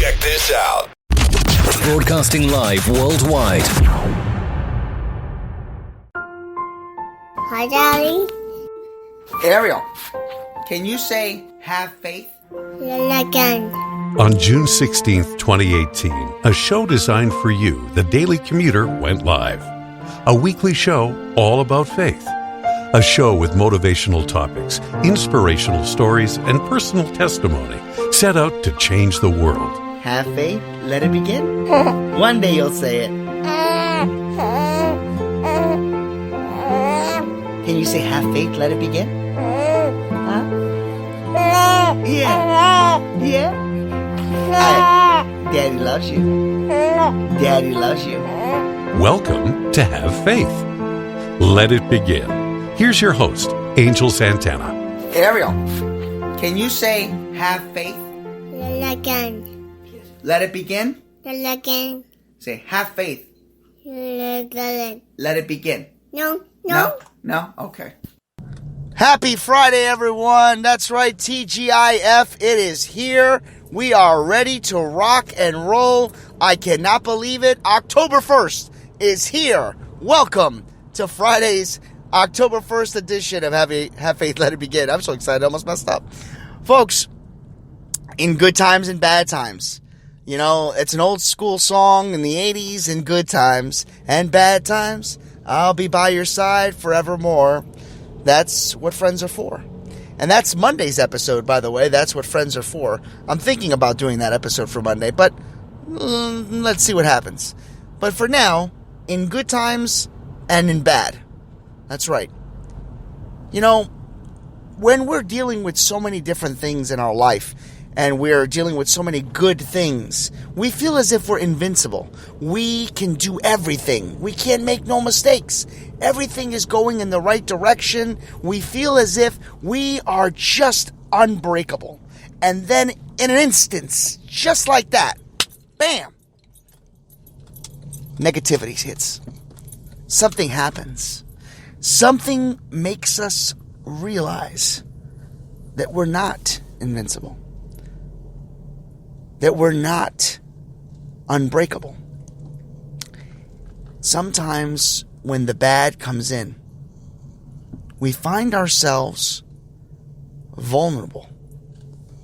Check this out. Broadcasting live worldwide. Hi, Daddy. Ariel, can you say have faith? Again. On June 16th, 2018, a show designed for you, the Daily Commuter, went live. A weekly show all about faith. A show with motivational topics, inspirational stories, and personal testimony set out to change the world. Have faith, let it begin. One day you'll say it. Can you say have faith, let it begin? Huh? Yeah. Yeah? Daddy loves you. Daddy loves you. Welcome to Have Faith. Let it begin. Here's your host, Angel Santana. Ariel, can you say have faith? Again. Let it begin. Again. Say have faith. Again. Let it begin. No. No? Okay. Happy Friday, everyone. That's right, TGIF. It is here. We are ready to rock and roll. I cannot believe it. October 1st is here. Welcome to Friday's October 1st edition of Have Faith, Let It Begin. I'm so excited. I almost messed up. Folks, in good times and bad times. You know, it's an old school song in the 80s. In good times and bad times, I'll be by your side forevermore. That's what friends are for. And that's Monday's episode, by the way. That's what friends are for. I'm thinking about doing that episode for Monday, but let's see what happens. But for now, in good times and in bad. That's right. You know, when we're dealing with so many different things in our life, and we're dealing with so many good things, we feel as if we're invincible. We can do everything. We can't make no mistakes. Everything is going in the right direction. We feel as if we are just unbreakable. And then in an instance, just like that, bam, negativity hits. Something happens. Something makes us realize that we're not invincible. That we're not unbreakable. Sometimes when the bad comes in, we find ourselves vulnerable.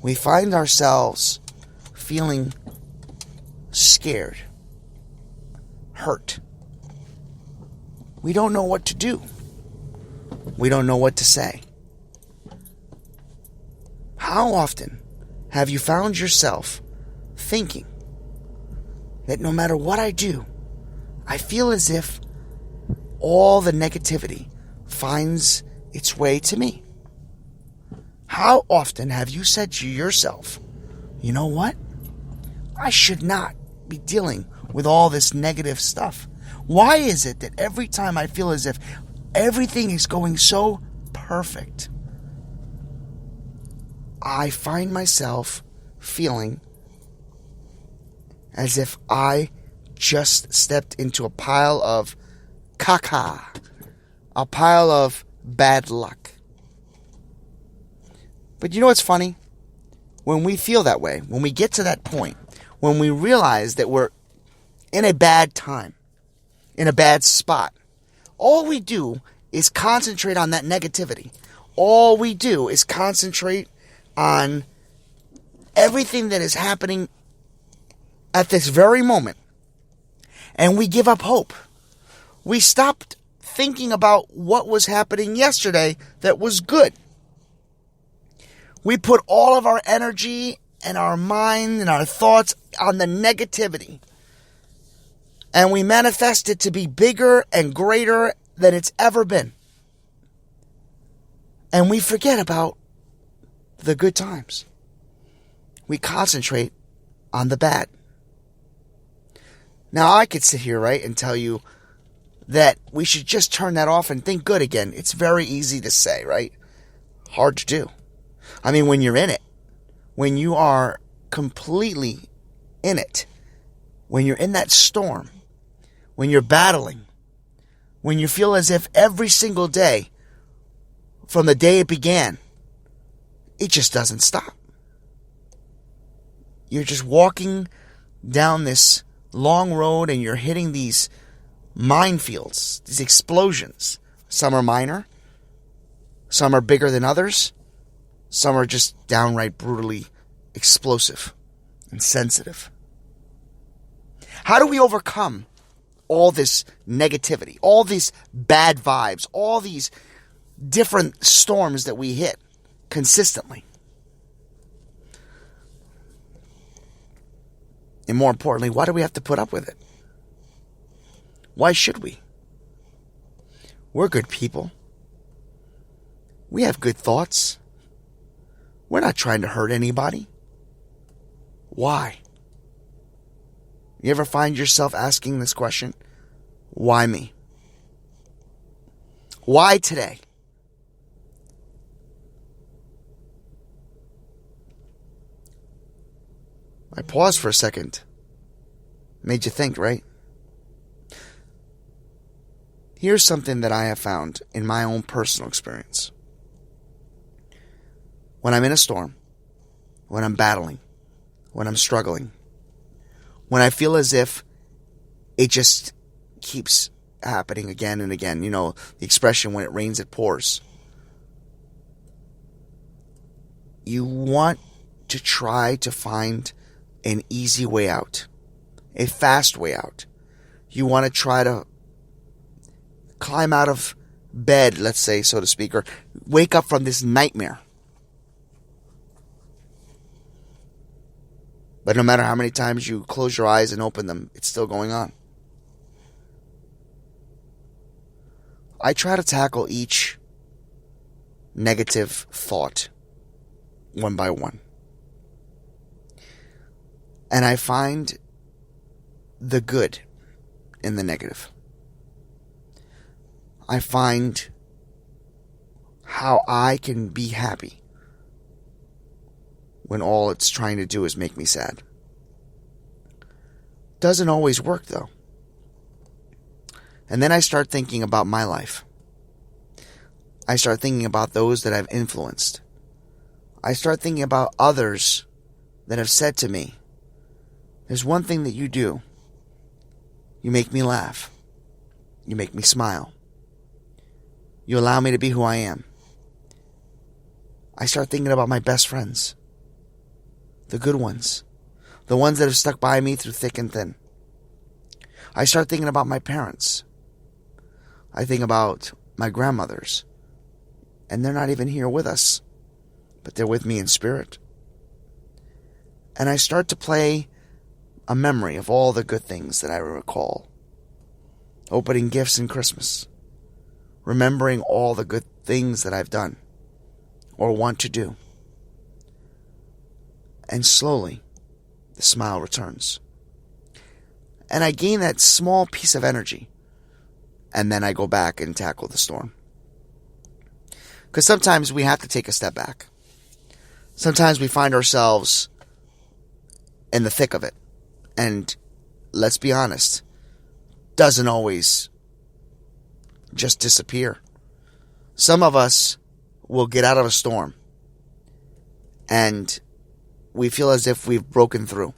We find ourselves feeling scared, hurt. We don't know what to do. We don't know what to say. How often have you found yourself thinking that no matter what I do, I feel as if all the negativity finds its way to me? How often have you said to yourself, you know what? I should not be dealing with all this negative stuff. Why is it that every time I feel as if everything is going so perfect, I find myself feeling as if I just stepped into a pile of caca, a pile of bad luck? But you know what's funny? When we feel that way, when we get to that point, when we realize that we're in a bad time, in a bad spot, all we do is concentrate on that negativity. All we do is concentrate on everything that is happening at this very moment. And we give up hope. We stopped thinking about what was happening yesterday that was good. We put all of our energy and our mind and our thoughts on the negativity. And we manifest it to be bigger and greater than it's ever been. And we forget about the good times. We concentrate on the bad. Now, I could sit here, right, and tell you that we should just turn that off and think good again. It's very easy to say, right? Hard to do. I mean, when you're in it, when you are completely in it, when you're in that storm, when you're battling, when you feel as if every single day, from the day it began, it just doesn't stop. you're just walking down this long road and you're hitting these minefields, these explosions. Some are minor, some are bigger than others, some are just downright brutally explosive and sensitive. How do we overcome all this negativity, all these bad vibes, all these different storms that we hit consistently? And more importantly, why do we have to put up with it? Why should we? We're good people. We have good thoughts. We're not trying to hurt anybody. Why? You ever find yourself asking this question? Why me? Why today? I paused for a second. Made you think, right? Here's something that I have found in my own personal experience. When I'm in a storm, when I'm battling, when I'm struggling, when I feel as if it just keeps happening again and again, you know, the expression, when it rains, it pours. You want to try to find an easy way out, a fast way out. You want to try to climb out of bed, let's say, so to speak, or wake up from this nightmare. But no matter how many times you close your eyes and open them, it's still going on. I try to tackle each negative thought one by one. And I find the good in the negative. I find how I can be happy when all it's trying to do is make me sad. Doesn't always work, though. And then I start thinking about my life. I start thinking about those that I've influenced. I start thinking about others that have said to me, there's one thing that you do. You make me laugh. You make me smile. You allow me to be who I am. I start thinking about my best friends. The good ones. The ones that have stuck by me through thick and thin. I start thinking about my parents. I think about my grandmothers. And they're not even here with us. But they're with me in spirit. And I start to play a memory of all the good things that I recall. Opening gifts in Christmas. Remembering all the good things that I've done or want to do. And slowly, the smile returns. And I gain that small piece of energy. And then I go back and tackle the storm. Because sometimes we have to take a step back. Sometimes we find ourselves in the thick of it. And let's be honest, doesn't always just disappear. Some of us will get out of a storm and we feel as if we've broken through.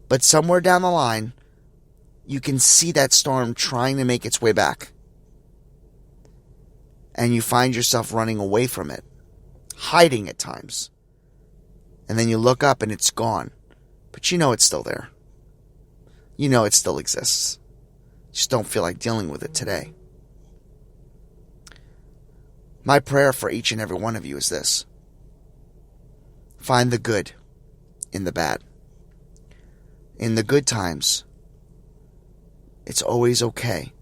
But somewhere down the line, you can see that storm trying to make its way back. And you find yourself running away from it, hiding at times. And then you look up and it's gone. But you know it's still there. You know it still exists. Just don't feel like dealing with it today. My prayer for each and every one of you is this. Find the good in the bad. In the good times, it's always okay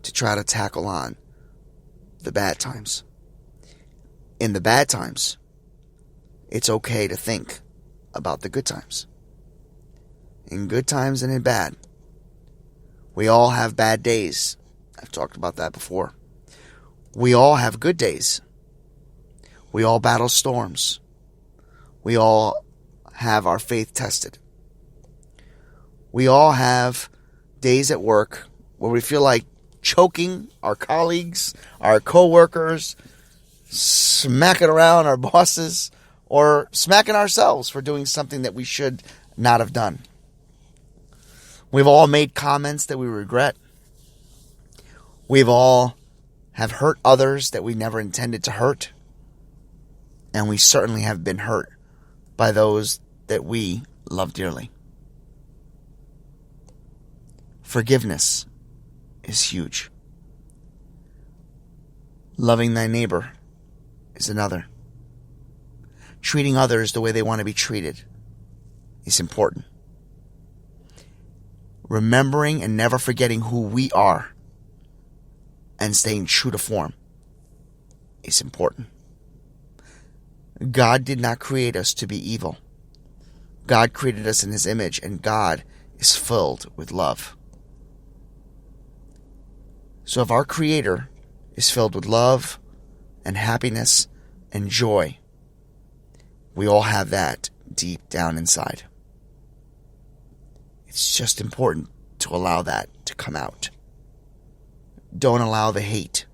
to try to tackle on the bad times. In the bad times, it's okay to think about the good times. In good times and in bad, we all have bad days. I've talked about that before. We all have good days. We all battle storms. We all have our faith tested. We all have days at work where we feel like choking our colleagues, our co-workers, smacking around our bosses, or smacking ourselves for doing something that we should not have done. We've all made comments that we regret. We've all have hurt others that we never intended to hurt. And we certainly have been hurt by those that we love dearly. Forgiveness is huge. Loving thy neighbor is another. Treating others the way they want to be treated is important. Remembering and never forgetting who we are and staying true to form is important. God did not create us to be evil. God created us in His image, and God is filled with love. So if our Creator is filled with love and happiness and joy, we all have that deep down inside. It's just important to allow that to come out. Don't allow the hate,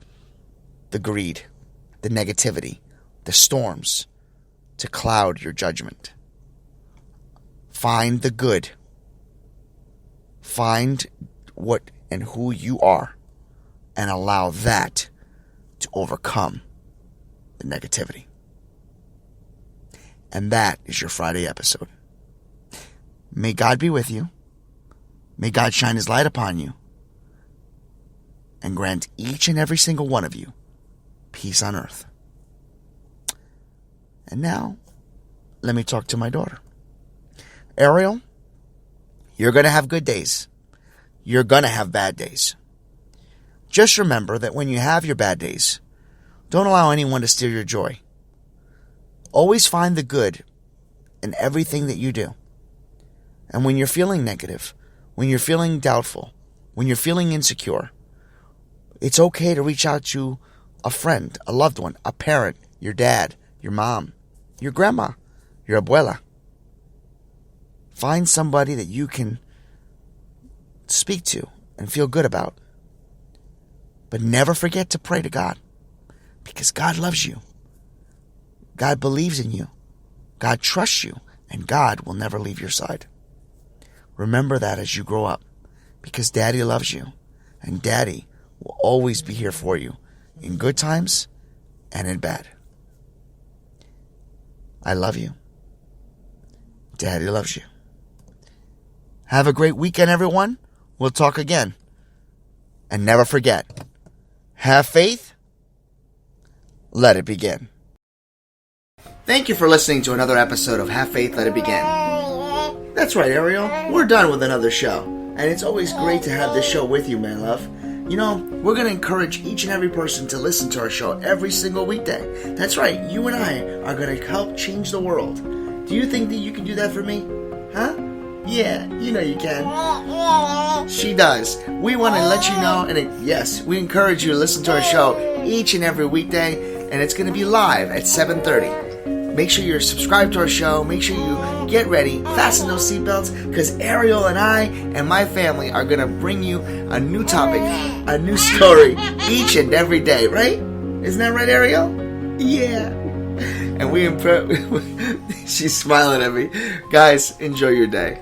the greed, the negativity, the storms to cloud your judgment. Find the good. Find what and who you are and allow that to overcome the negativity. And that is your Friday episode. May God be with you. May God shine His light upon you and grant each and every single one of you peace on earth. And now, let me talk to my daughter. Ariel, you're going to have good days. You're going to have bad days. Just remember that when you have your bad days, don't allow anyone to steal your joy. Always find the good in everything that you do. And when you're feeling negative, when you're feeling doubtful, when you're feeling insecure, it's okay to reach out to a friend, a loved one, a parent, your dad, your mom, your grandma, your abuela. Find somebody that you can speak to and feel good about. But never forget to pray to God, because God loves you. God believes in you. God trusts you, and God will never leave your side. Remember that as you grow up, because Daddy loves you, and Daddy will always be here for you in good times and in bad. I love you. Daddy loves you. Have a great weekend, everyone. We'll talk again. And never forget, have faith. Let it begin. Thank you for listening to another episode of Have Faith, Let It Begin. That's right, Ariel. We're done with another show. And it's always great to have this show with you, my love. You know, we're going to encourage each and every person to listen to our show every single weekday. That's right, you and I are going to help change the world. Do you think that you can do that for me? Huh? Yeah, you know you can. She does. We want to let you know, and yes, we encourage you to listen to our show each and every weekday, and it's going to be live at 7:30. Make sure you're subscribed to our show. Make sure you get ready, fasten those seatbelts, because Ariel and I and my family are going to bring you a new topic, a new story each and every day, right? Isn't that right, Ariel? Yeah. And she's smiling at me. Guys, enjoy your day.